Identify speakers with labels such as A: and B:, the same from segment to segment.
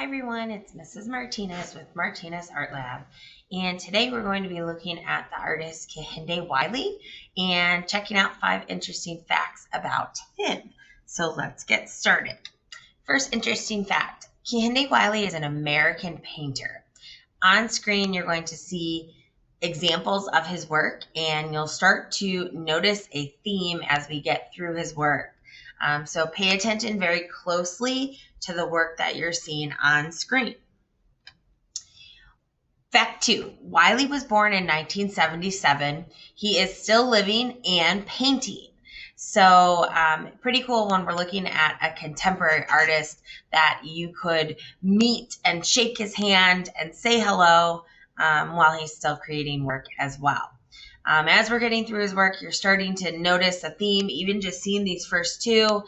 A: Hi everyone, it's Mrs. Martinez with Martinez Art Lab, and today we're going to be looking at the artist Kehinde Wiley and checking out 5 interesting facts about him. So let's get started. First interesting fact, Kehinde Wiley is an American painter. On screen you're going to see examples of his work, and you'll start to notice a theme as we get through his work. So pay attention very closely to the work that you're seeing on screen. Fact 2, Wiley was born in 1977. He is still living and painting. So pretty cool when we're looking at a contemporary artist that you could meet and shake his hand and say hello while he's still creating work as well. As we're getting through his work, you're starting to notice a theme. Even just seeing these first two,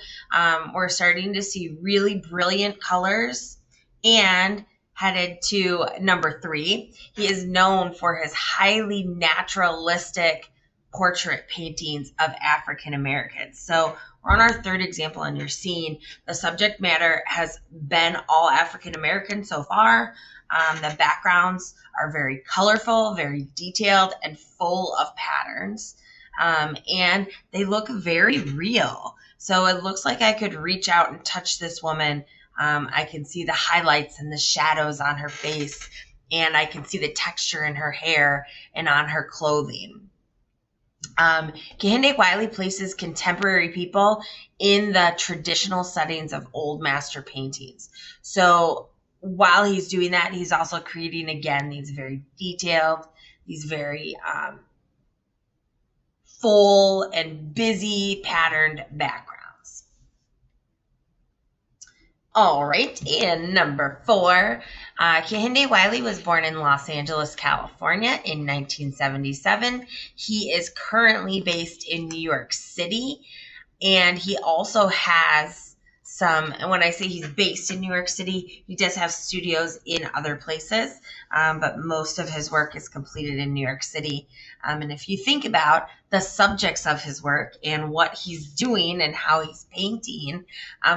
A: we're starting to see really brilliant colors. And headed to number 3, he is known for his highly naturalistic portrait paintings of African Americans. So we're on our 3rd example, and you're seeing the subject matter has been all African American so far. The backgrounds are very colorful, very detailed, and full of patterns. And they look very real. So it looks like I could reach out and touch this woman. I can see the highlights and the shadows on her face, and I can see the texture in her hair and on her clothing. Kehinde Wiley places contemporary people in the traditional settings of old master paintings. So while he's doing that, he's also creating, again, these very detailed, these very full and busy patterned backgrounds. All right, and number 4, Kehinde Wiley was born in Los Angeles, California in 1977. He is currently based in New York City, and he also has and when I say he's based in New York City, he does have studios in other places, but most of his work is completed in New York City. And if you think about the subjects of his work and what he's doing and how he's painting,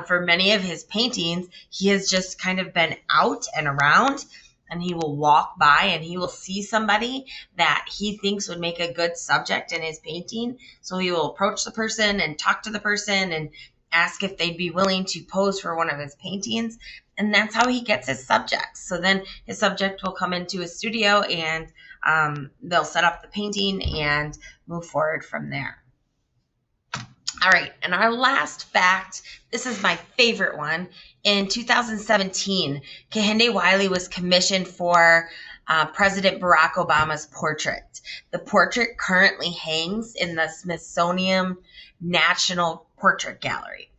A: for many of his paintings, he has just kind of been out and around, and he will walk by and he will see somebody that he thinks would make a good subject in his painting. So he will approach the person and talk to the person and ask if they'd be willing to pose for one of his paintings. And that's how he gets his subjects. So then his subject will come into his studio, and they'll set up the painting and move forward from there. All right, and our last fact, this is my favorite one. In 2017, Kehinde Wiley was commissioned for President Barack Obama's portrait. The portrait currently hangs in the Smithsonian National Portrait Gallery.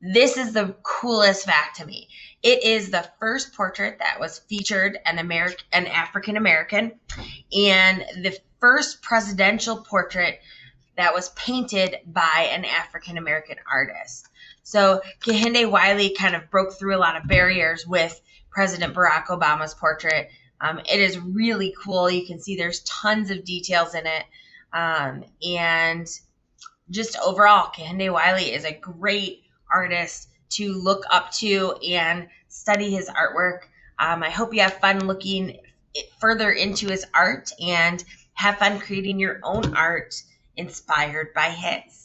A: This is the coolest fact to me. It is the first portrait that was featured an African American, and the first presidential portrait that was painted by an African American artist. So Kehinde Wiley kind of broke through a lot of barriers with President Barack Obama's portrait. It is really cool. You can see there's tons of details in it. And just overall, Kehinde Wiley is a great artist to look up to and study his artwork. I hope you have fun looking further into his art and have fun creating your own art inspired by his.